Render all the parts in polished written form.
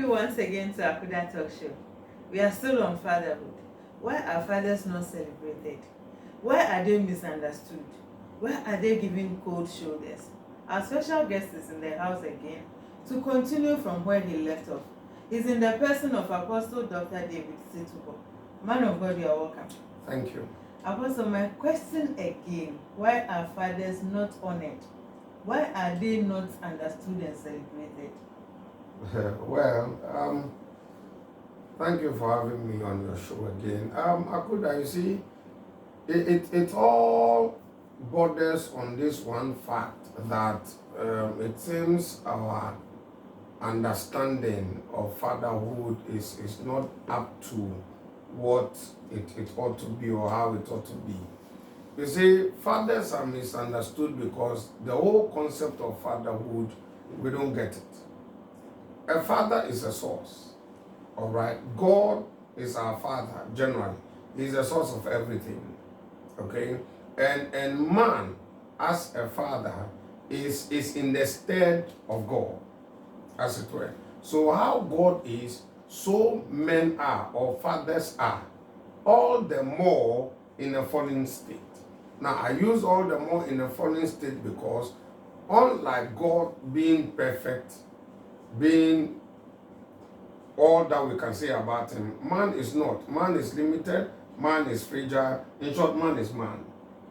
you once again to Akuda Talk Show. We are still on fatherhood. Why are fathers not celebrated? Why are they misunderstood? Why are they given cold shoulders? Our special guest is in the house again to continue from where he left off. He's in the person of Apostle Dr. David Situbo. Man of God, you are welcome. Thank you. Apostle, my question again, why are fathers not honored? Why are they not understood and celebrated? Well, thank you for having me on your show again. Akuda, you see, it all borders on this one fact that it seems our understanding of fatherhood is not up to what it ought to be or how it ought to be. You see, fathers are misunderstood because the whole concept of fatherhood, we don't get it. A father is a source, all right? God is our father, generally. He's the source of everything, okay? And man, as a father, is in the stead of God, as it were. So how God is, so men are, or fathers are, all the more in a fallen state. Now, I use all the more in a fallen state because unlike God being perfect, being all that we can say about him, man is not. Man is limited, man is fragile. In short, man is man,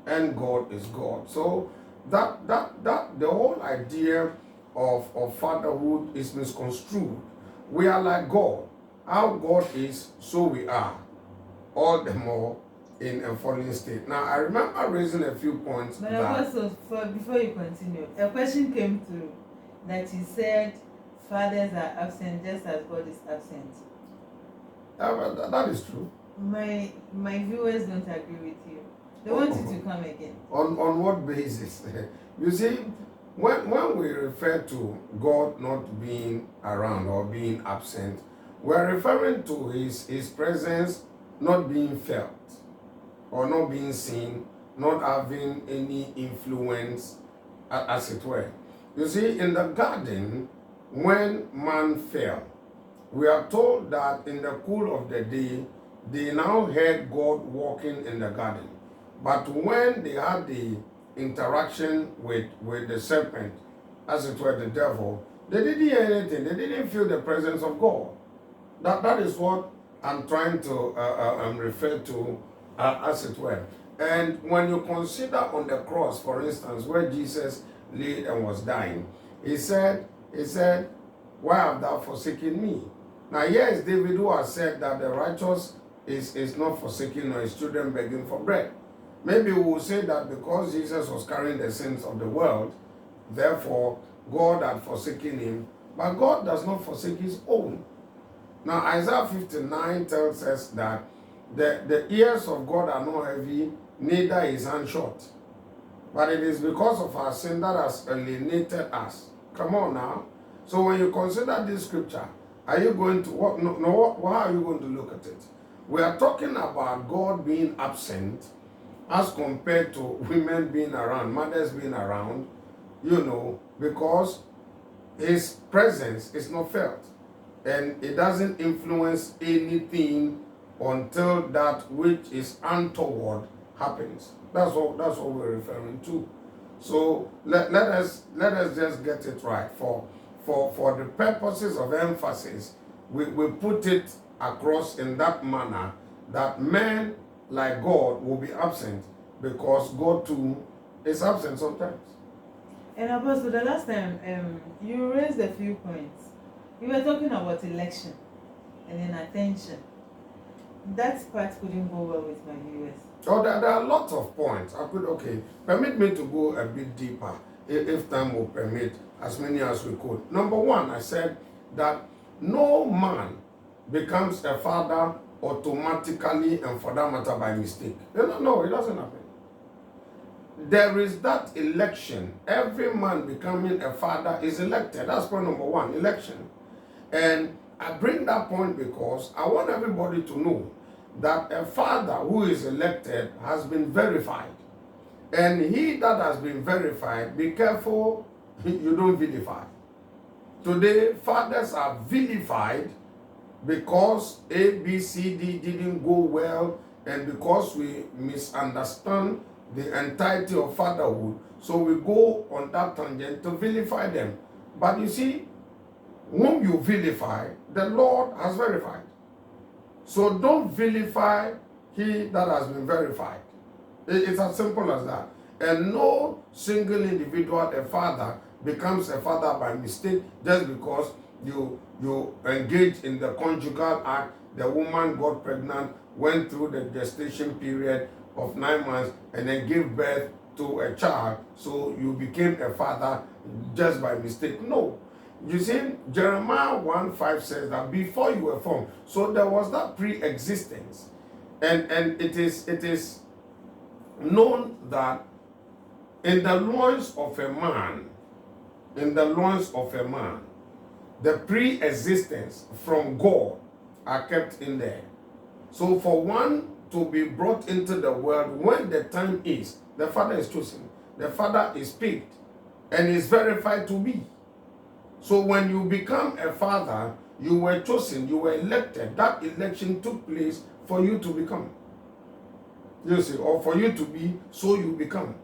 and God is God. So that the whole idea of fatherhood is misconstrued. We are like God. How God is, so we are. All the more in a fallen state. Now, I remember raising a few points. But Apostle, before you continue, a question came through that you said fathers are absent just as God is absent. That is true. My viewers don't agree with you. They want you to come again. On what basis? You see, when we refer to God not being around or being absent, we're referring to his presence not being felt or not being seen, not having any influence, as it were. You see, in the garden, when man fell, we are told that in the cool of the day, they now heard God walking in the garden. But when they had the interaction with the serpent, as it were, the devil, they didn't hear anything. They didn't feel the presence of God. That is what I'm trying to refer to, as it were. And when you consider on the cross, for instance, where Jesus laid and was dying, he said, why have thou forsaken me? Now, here is David who has said that the righteous is not forsaken nor his children begging for bread. Maybe we will say that because Jesus was carrying the sins of the world, therefore God had forsaken him. But God does not forsake his own. Now, Isaiah 59 tells us that the ears of God are not heavy, neither his hand short. But it is because of our sin that has alienated us. Come on now. So when you consider this scripture, are you going to, how are you going to look at it? We are talking about God being absent as compared to women being around, mothers being around, because his presence is not felt. And it doesn't influence anything until that which is untoward happens. That's what we're referring to. So let us just get it right. For the purposes of emphasis, we put it across in that manner that men like God will be absent because God too is absent sometimes. And Apostle, the last time you raised a few points. You were talking about election and then attention. That part couldn't go well with my viewers. Oh, there are lots of points. Permit me to go a bit deeper, if time will permit, as many as we could. Number one, I said that no man becomes a father automatically and for that matter by mistake. No, it doesn't happen. There is that election. Every man becoming a father is elected. That's point number one, election. And I bring that point because I want everybody to know that a father who is elected has been verified. And he that has been verified, be careful you don't vilify. Today, fathers are vilified because A, B, C, D didn't go well, and because we misunderstand the entirety of fatherhood, so we go on that tangent to vilify them. But you see, whom you vilify, the Lord has verified. So don't vilify he that has been verified. It's as simple as that. And no single individual, a father, becomes a father by mistake just because you engage in the conjugal act. The woman got pregnant, went through the gestation period of 9 months, and then gave birth to a child. So you became a father just by mistake. No. You see, Jeremiah 1:5 says that before you were formed, so there was that pre-existence, and it is known that in the loins of a man, the pre-existence from God are kept in there. So for one to be brought into the world when the time is, the father is chosen, the father is picked, and is verified to be. So when you become a father, you were chosen, you were elected. That election took place for you to become. You see, or for you to be, so you become.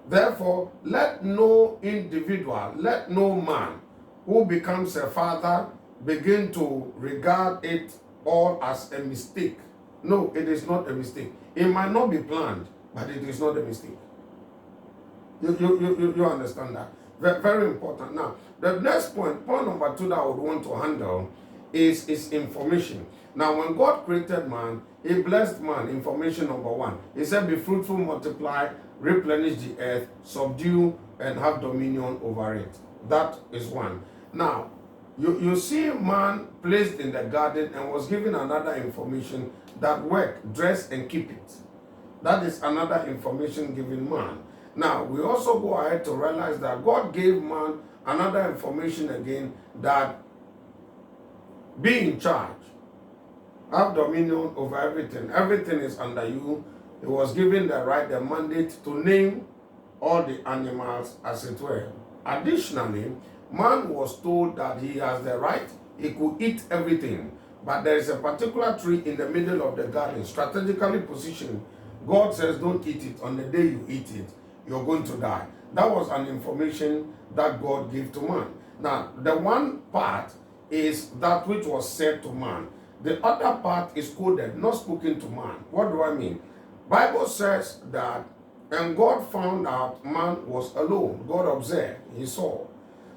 Therefore, let no individual, let no man who becomes a father begin to regard it all as a mistake. No, it is not a mistake. It might not be planned, but it is not a mistake. You understand that? Very, very important. Now, the next point number 2 that I would want to handle is information. Now, when God created man, he blessed man. Information number 1. He said, be fruitful, multiply, replenish the earth, subdue, and have dominion over it. That is 1. Now, you see man placed in the garden and was given another information that work, dress, and keep it. That is another information given man. Now, we also go ahead to realize that God gave man another information again, that be in charge, have dominion over everything. Everything is under you. He was given the right, the mandate to name all the animals as it were. Additionally, man was told that he has the right, he could eat everything. But there is a particular tree in the middle of the garden, strategically positioned. God says, don't eat it. On the day you eat it, you're going to die. That was an information that God gave to man. Now, the one part is that which was said to man. The other part is coded, not spoken to man. What do I mean? Bible says that, and God found out man was alone. God observed, he saw.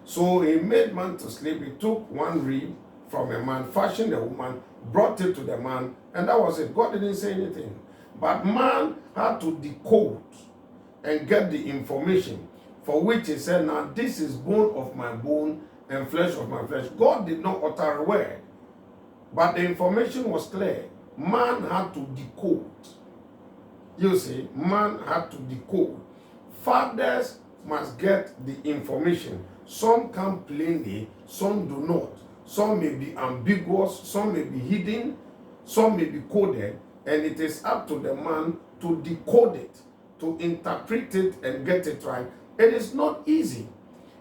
So he made man to sleep. He took one rib from a man, fashioned a woman, brought it to the man, and that was it. God didn't say anything. But man had to decode and get the information, for which he said, now this is bone of my bone and flesh of my flesh. God did not utter a word, but the information was clear. Man had to decode. You see, man had to decode. Fathers must get the information. Some come plainly, some do not. Some may be ambiguous, some may be hidden, some may be coded, and it is up to the man to decode it, to interpret it and get it right. It is not easy.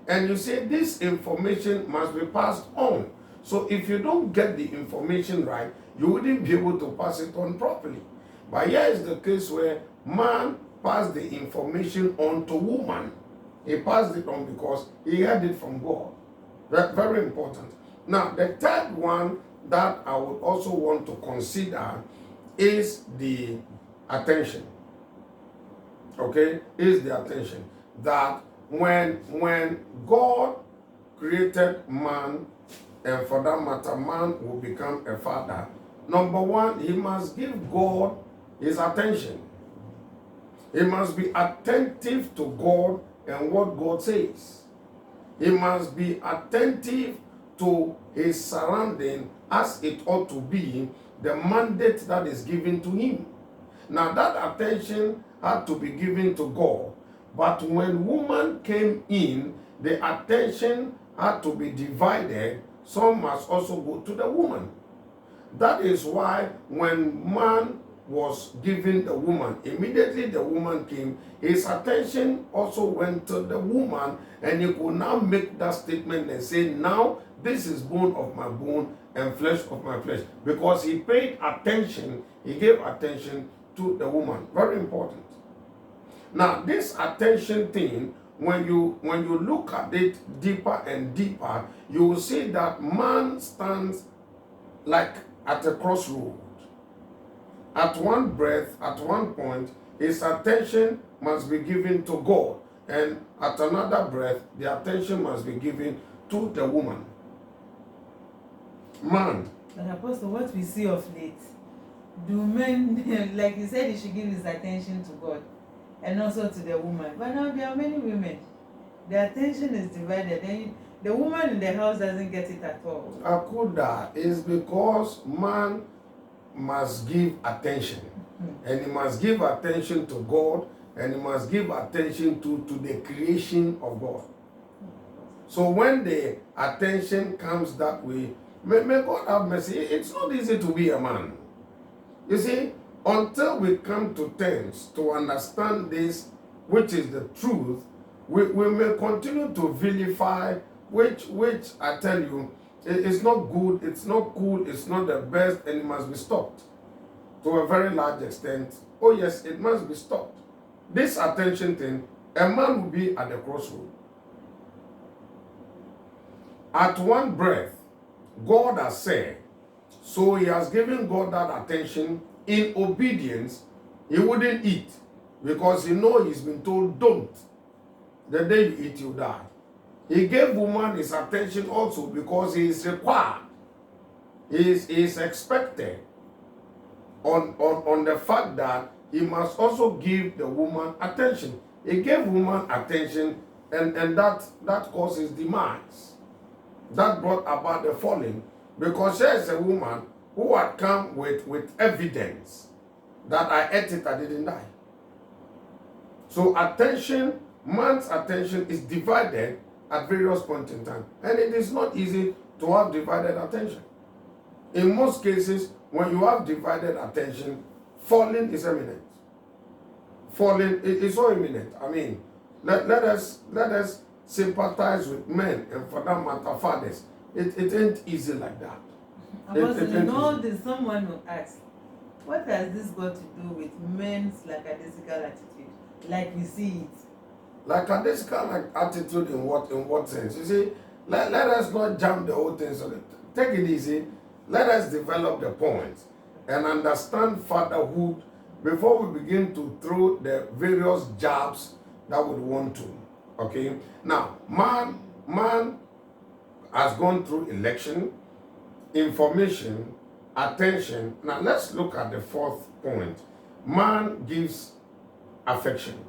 And you see, this information must be passed on. So if you don't get the information right, you wouldn't be able to pass it on properly. But here is the case where man passed the information on to woman. He passed it on because he heard it from God. Very, very important. Now, the third one that I would also want to consider is the attention. Okay? Is the attention. That when God created man, and for that matter, man will become a father, number one, he must give God his attention. He must be attentive to God and what God says. He must be attentive to his surrounding as it ought to be, the mandate that is given to him. Now that attention had to be given to God. But when woman came in, the attention had to be divided. Some must also go to the woman. That is why when man was given the woman, immediately the woman came, his attention also went to the woman, and he could now make that statement and say, now this is bone of my bone and flesh of my flesh. Because he paid attention, he gave attention to the woman. Very important. Now, this attention thing, when you look at it deeper and deeper, you will see that man stands like at a crossroad. At one breath, at one point, his attention must be given to God, and at another breath, the attention must be given to the woman. Man. But Apostle, what we see of late, do men, like you said, he should give his attention to God and also to the woman. But now there are many women. The attention is divided. And the woman in the house doesn't get it at all. Akuda is because man must give attention. And he must give attention to God, and he must give attention to the creation of God. So when the attention comes that way, may God have mercy. It's not easy to be a man. You see, until we come to terms to understand this, which is the truth, we may continue to vilify, which I tell you, it's not good, it's not cool, it's not the best, and it must be stopped to a very large extent. Oh yes, it must be stopped. This attention thing, a man will be at the crossroad. At one breath, God has said, so he has given God that attention. In obedience, he wouldn't eat because he knows he's been told don't. The day you eat, you die. He gave woman his attention also because he is required. He is expected on the fact that he must also give the woman attention. He gave woman attention, and that causes demise. That brought about the falling, because there is a woman who had come with evidence that I ate it, I didn't die. So attention, man's attention is divided at various points in time. And it is not easy to have divided attention. In most cases, when you have divided attention, falling is imminent. Falling is so imminent. I mean, let us sympathize with men, and for that matter, fathers. It ain't easy like that. Someone will ask, what has this got to do with men's lackadaisical attitude? Like we see it. Lackadaisical attitude in what sense? You see, let us not jump the whole thing. So take it easy. Let us develop the points and understand fatherhood before we begin to throw the various jabs that we want to. Okay? Now, man has gone through election, information, attention. Now, let's look at the fourth point. Man gives affection.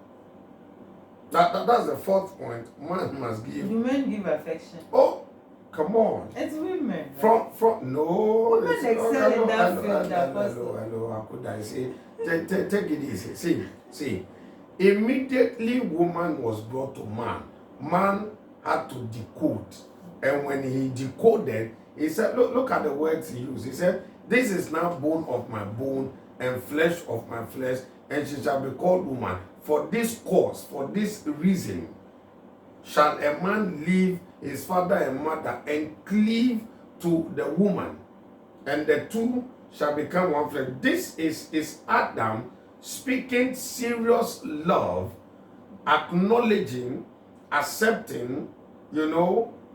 That's the fourth point. Man must give. Do men give affection? Oh, come on. It's women. From no. Women excel in that field. Hello, how could I say? Take it easy. See. Immediately, woman was brought to man. Man had to decode, and when he decoded, he said, "Look at the words he used." He said, "This is now bone of my bone and flesh of my flesh, and she shall be called woman. For this cause, for this reason, shall a man leave his father and mother and cleave to the woman, and the two shall become one flesh." This is Adam speaking serious love, acknowledging, accepting,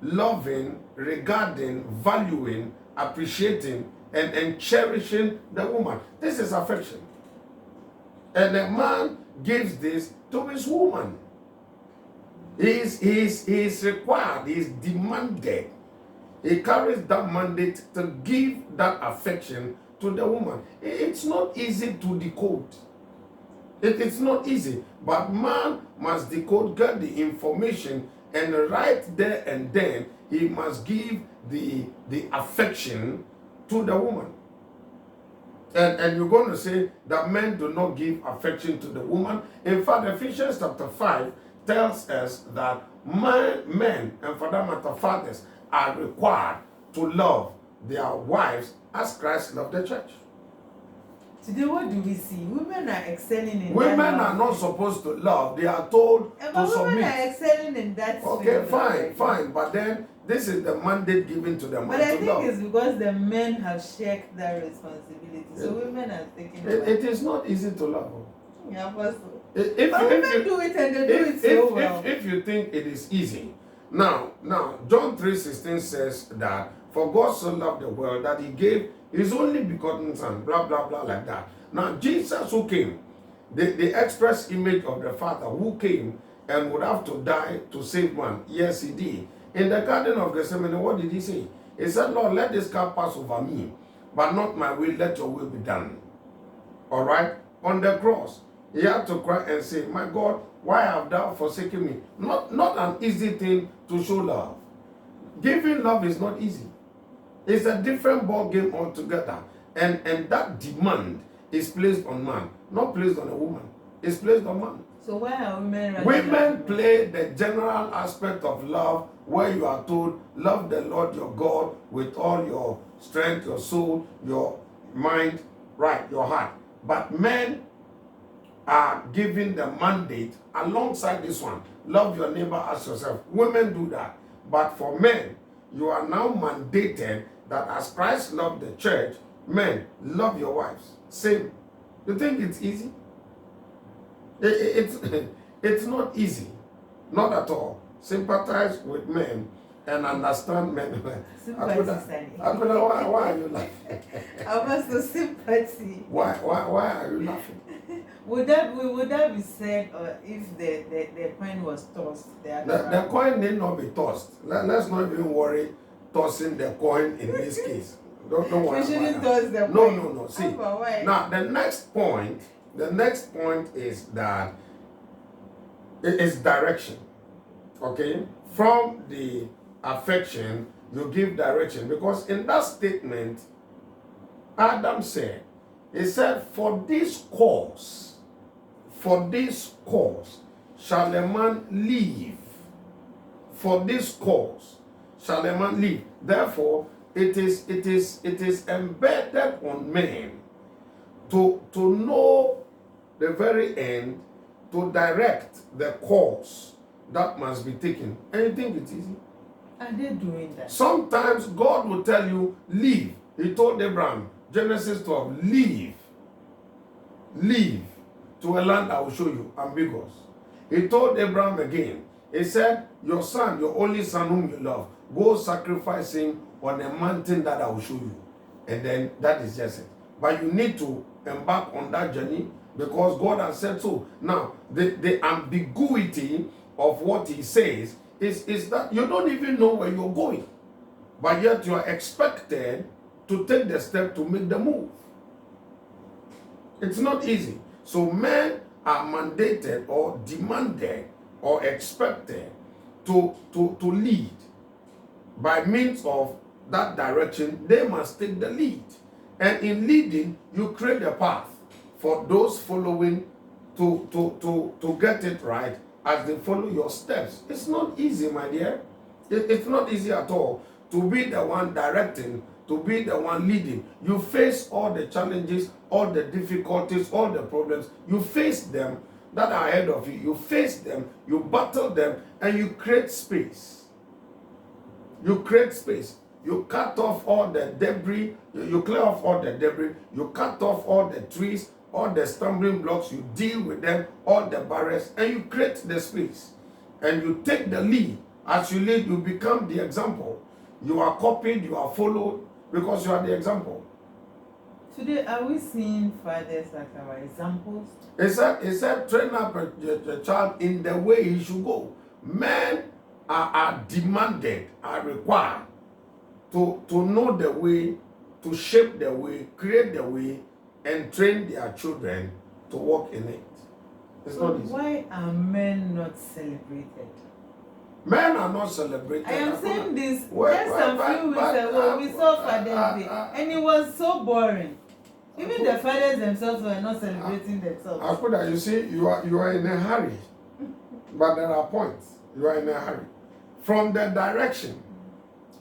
loving, regarding, valuing, appreciating, and cherishing the woman. This is affection. And a man gives this to his woman. He is required, he is demanded. He carries that mandate to give that affection to the woman. It's not easy to decode. It's not easy. But man must decode, get the information, and right there and then, he must give the affection to the woman. And you're going to say that men do not give affection to the woman. In fact, Ephesians chapter 5 tells us that men, and for that matter, fathers, are required to love their wives as Christ loved the church. Today, what do we see? Women are excelling in Women that. are not supposed to love. They are told But to women submit. are excelling in that. Okay, fine. But then this is the mandate given to them. But I think it's because the men have shirked that responsibility. So women are taking it is not easy to love. Yeah, Apostle. If women do it and they do it so well. If you think it is easy. Now, John 3:16 says that for God so loved the world that he gave his only begotten son, blah, blah, blah, like that. Now, Jesus who came, the express image of the Father who came and would have to die to save man. Yes, he did. In the Garden of Gethsemane, what did he say? He said, Lord, let this cup pass over me, but not my will, let your will be done. All right? On the cross, he had to cry and say, my God, why have thou forsaken me? Not an easy thing to show love. Giving love is not easy. It's a different ball game altogether. And that demand is placed on man, not placed on a woman. It's placed on man. So why are women? Women play the general aspect of love, where you are told, love the Lord your God with all your strength, your soul, your mind, right, your heart. But men are given the mandate alongside this one. Love your neighbor as yourself. Women do that. But for men, you are now mandated that as Christ loved the church, men, love your wives. Same. You think it's easy? It's not easy. Not at all. Sympathize with men and understand men. Why are you laughing? I was so sympathy. Why are you laughing? Would that be said, or if the coin was tossed? The coin need not be tossed. Let's not even worry tossing the coin in this case. Don't worry. We shouldn't toss the coin. No. See, now the next point is that it is direction. Okay, from the affection you give direction, because in that statement, Adam said, he said, for this cause shall a man live. For this cause shall a man live. Therefore, it is embedded on men to know the very end, to direct the course that must be taken. And you think it's easy? Are they doing that? Sometimes God will tell you, leave. He told Abraham, Genesis 12, leave to a land I will show you, ambiguous. He told Abraham again, he said, your son, your only son whom you love, go sacrifice him on a mountain that I will show you. And then that is just it. But you need to embark on that journey because God has said so. Now, the ambiguity of what he says is that you don't even know where you're going. But yet you are expected to take the step to make the move. It's not easy. So men are mandated or demanded or expected to lead. By means of that direction, they must take the lead. And in leading, you create a path for those following to get it right as they follow your steps. It's not easy, my dear. It's not easy at all to be the one directing, to be the one leading. You face all the challenges, all the difficulties, all the problems. You face them that are ahead of you. You face them, you battle them, and you create space. You create space. You cut off all the debris. You clear off all the debris. You cut off all the trees, all the stumbling blocks. You deal with them, all the barriers, and you create the space. And you take the lead. As you lead, you become the example. You are copied, you are followed, because you are the example. Today, are we seeing fathers as our examples? He said, train up a child in the way he should go. Men are demanded, are required to know the way, to shape the way, create the way, and train their children to walk in it. It's not easy. Why are men not celebrated? Men are not celebrated. I am saying this just a few weeks ago. We saw Father's Day, and it was so boring. Even the fathers themselves were not celebrating themselves. Akuda, you see, you are in a hurry, but there are points. You are in a hurry. From the direction,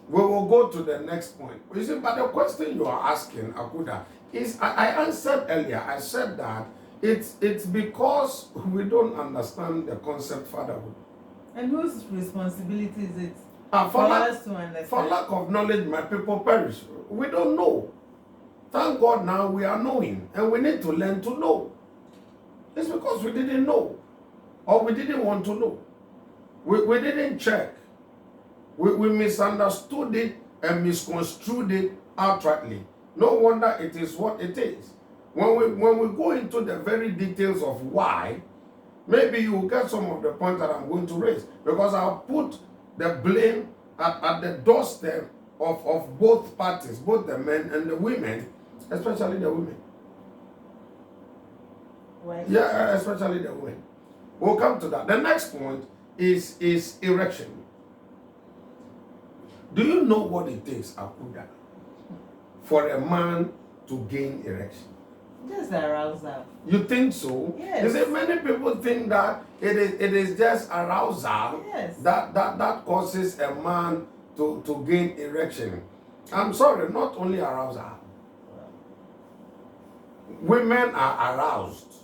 We will go to the next point. You see, but the question you are asking, Akuda, is I answered earlier. I said that it's because we don't understand the concept fatherhood. And whose responsibility is it For us to understand? For lack of knowledge, my people perish. We don't know. Thank God now we are knowing, and we need to learn to know. It's because we didn't know, or we didn't want to know. We didn't check. We misunderstood it and misconstrued it outrightly. No wonder it is what it is. When we go into the very details of why, maybe you will get some of the points that I'm going to raise. Because I'll put the blame at the doorstep of both parties, both the men and the women, especially the women. Why? Yeah, especially the women. We'll come to that. The next point is erection. Do you know what it takes, Akuda, for a man to gain erection? Just arousal. You think so? Yes. You see, many people think that it is just arousal Yes. that causes a man to gain erection. I'm sorry, not only arousal. Women are aroused.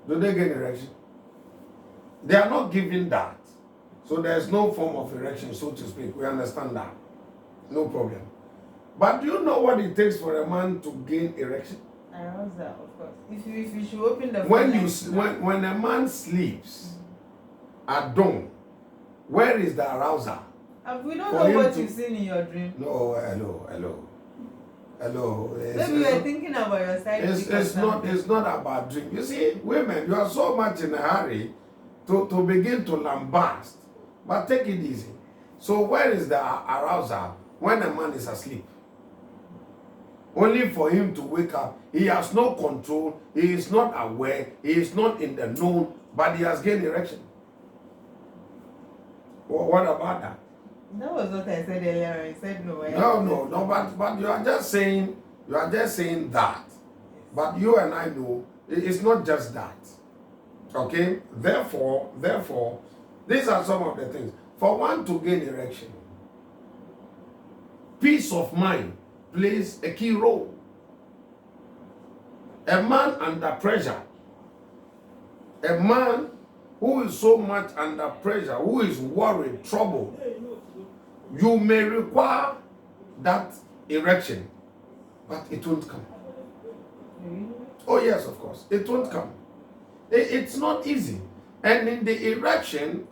Do they get erection? They are not given that. So there's no form of erection, so to speak. We understand that. No problem. But do you know what it takes for a man to gain erection? Arousal, of course. If you should open the When a man sleeps at dawn, where is the arousal? We don't know what you've seen in your dream. No, hello. Maybe you are thinking about your side. It's not about dream. You see, women, you are so much in a hurry to begin to lambast. But take it easy. So where is the arousal when a man is asleep? Only for him to wake up. He has no control. He is not aware. He is not in the known, but he has gained erection. Well, what about that? That was what I said earlier. I said no. No, but you are just saying that. But you and I know it's not just that. Okay? Therefore, these are some of the things. For one to gain erection, peace of mind plays a key role. A man under pressure, a man who is so much under pressure, who is worried, troubled, you may require that erection, but it won't come. Oh yes, of course, it won't come. It's not easy. And in the erection,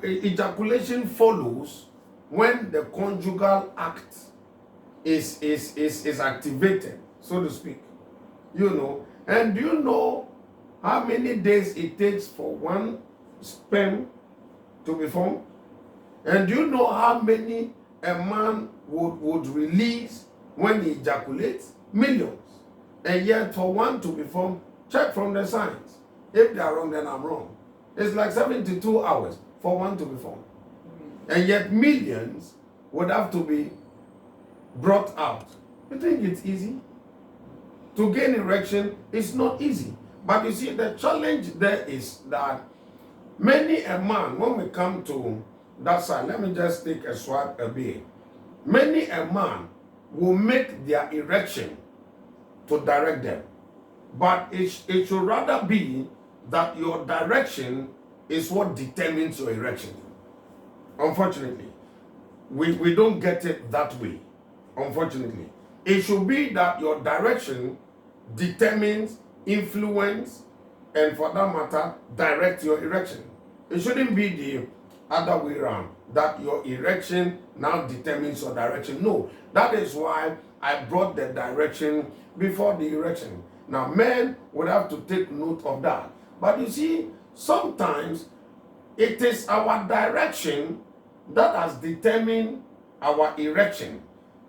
ejaculation follows when the conjugal act is activated, so to speak. You know. And do you know how many days it takes for one sperm to be formed? And do you know how many a man would release when he ejaculates? Millions. And yet for one to be formed, check from the science. If they are wrong, then I'm wrong. It's like 72 hours for one to be formed. And yet millions would have to be brought out. You think it's easy? To gain erection is not easy. But you see, the challenge there is that many a man, when we come to that side, let me just take a swipe a bit. Many a man will make their erection to direct them. But it should rather be that your direction is what determines your erection. Unfortunately, we don't get it that way. Unfortunately, it should be that your direction determines, influence, and for that matter, direct your erection. It shouldn't be the other way around, that your erection now determines your direction. No, that is why I brought the direction before the erection. Now, men would have to take note of that. But you see, sometimes it is our direction that has determined our erection.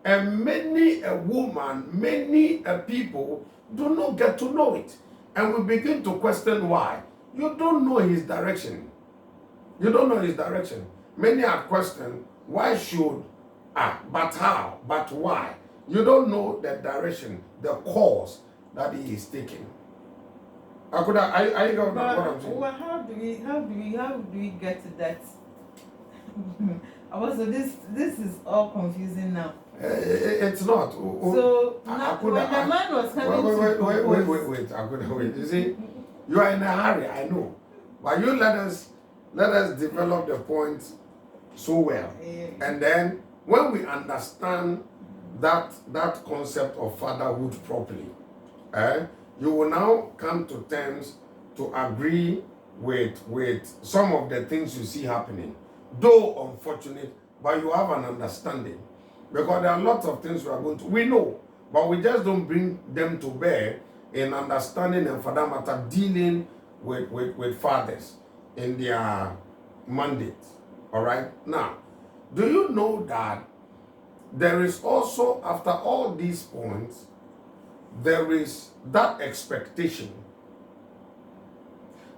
And many a woman, many a people do not get to know it. And we begin to question why. You don't know his direction. You don't know his direction. Many are questioning, why should, but how, but why? You don't know the direction, the course that he is taking. I got what I'm saying. Well, how do we get to that? Also, this is all confusing now. It's not. So now, when the man was coming to propose, Wait. I couldn't wait. You see, you are in a hurry. I know, but you let us develop the point so well, and then when we understand that concept of fatherhood properly, you will now come to terms to agree with some of the things you see happening, though unfortunate, but you have an understanding, because there are lots of things we know, but we just don't bring them to bear in understanding, and for that matter dealing with fathers in their mandate. All right, now, do you know that there is also, after all these points, there is that expectation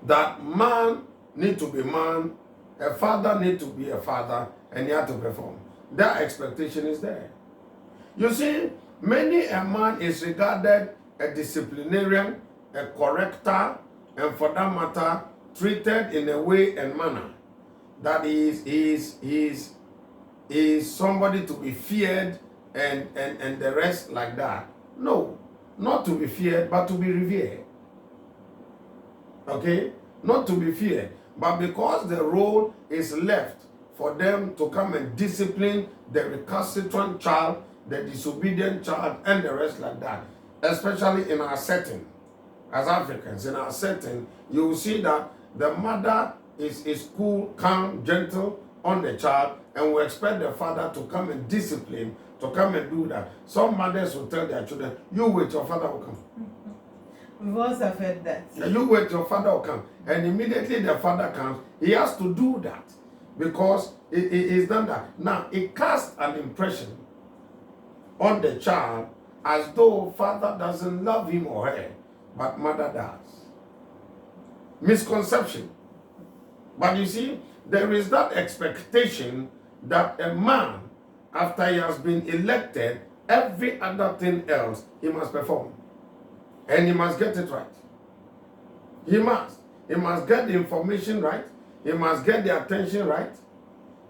that man need to be man, a father need to be a father, and he had to perform. That expectation is there. You see, many a man is regarded a disciplinarian, a corrector, and for that matter, treated in a way and manner that is somebody to be feared and the rest like that. No, not to be feared, but to be revered. Okay? Not to be feared, but because the role is left for them to come and discipline the recalcitrant child, the disobedient child, and the rest like that. Especially in our setting, as Africans, in our setting, you will see that the mother is cool, calm, gentle on the child, and we expect the father to come and discipline, to come and do that. Some mothers will tell their children, you wait, your father will come. We've also heard that. You wait, your father will come. And immediately the father comes, he has to do that because he's done that. Now, it casts an impression on the child as though father doesn't love him or her, but mother does. Misconception. But you see, there is that expectation that a man, after he has been elected, every other thing else he must perform. And he must get it right. He must. He must get the information right. He must get the attention right.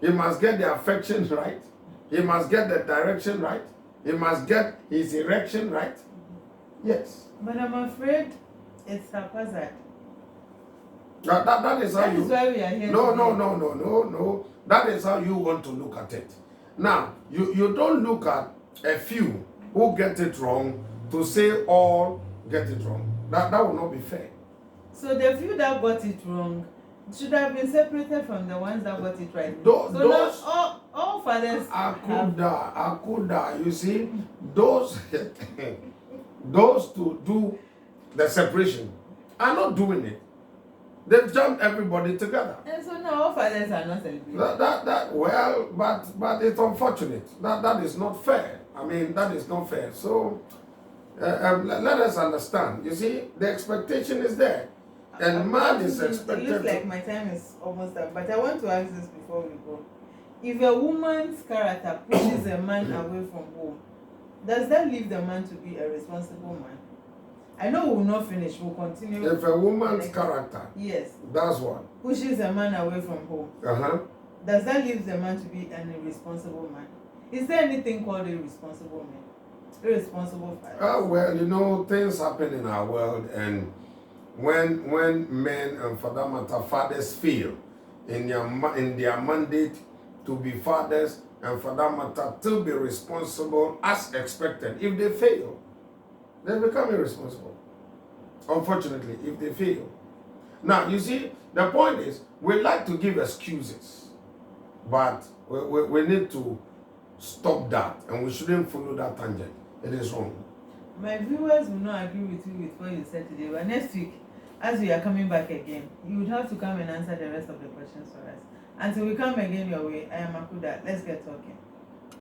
He must get the affection right. He must get the direction right. He must get his erection right. Yes. But I'm afraid it's haphazard. That is how That is why we are here. No. That is how you want to look at it. Now, you don't look at a few who get it wrong to say all get it wrong. That will not be fair. So the few that got it wrong should have been separated from the ones that got it right. Those, now all fathers Akuda, you see, those to do the separation are not doing it. They've jumped everybody together. And so now all fathers are not celebrating. But it's unfortunate. That is not fair. I mean, that is not fair. So let us understand. You see, the expectation is there. And man is expected. It looks like my time is almost up, but I want to ask this before we go. If a woman's character pushes a man away from home, does that leave the man to be a responsible man? I know we will not finish, we'll continue. If a woman's character, yes, that's what pushes a man away from home, does that leave the man to be an irresponsible man? Is there anything called irresponsible man? Irresponsible father? Well, things happen in our world, and when men, and for that matter fathers, fail in their mandate to be fathers, and for that matter to be responsible as expected, if they fail, they become irresponsible. Unfortunately, if they fail. Now, you see, the point is, we like to give excuses, but we need to stop that, and we shouldn't follow that tangent. It is wrong. My viewers will not agree with you with what you said today, but next week, as we are coming back again, you would have to come and answer the rest of the questions for us. Until we come again your way, I am Akuda. Let's get talking.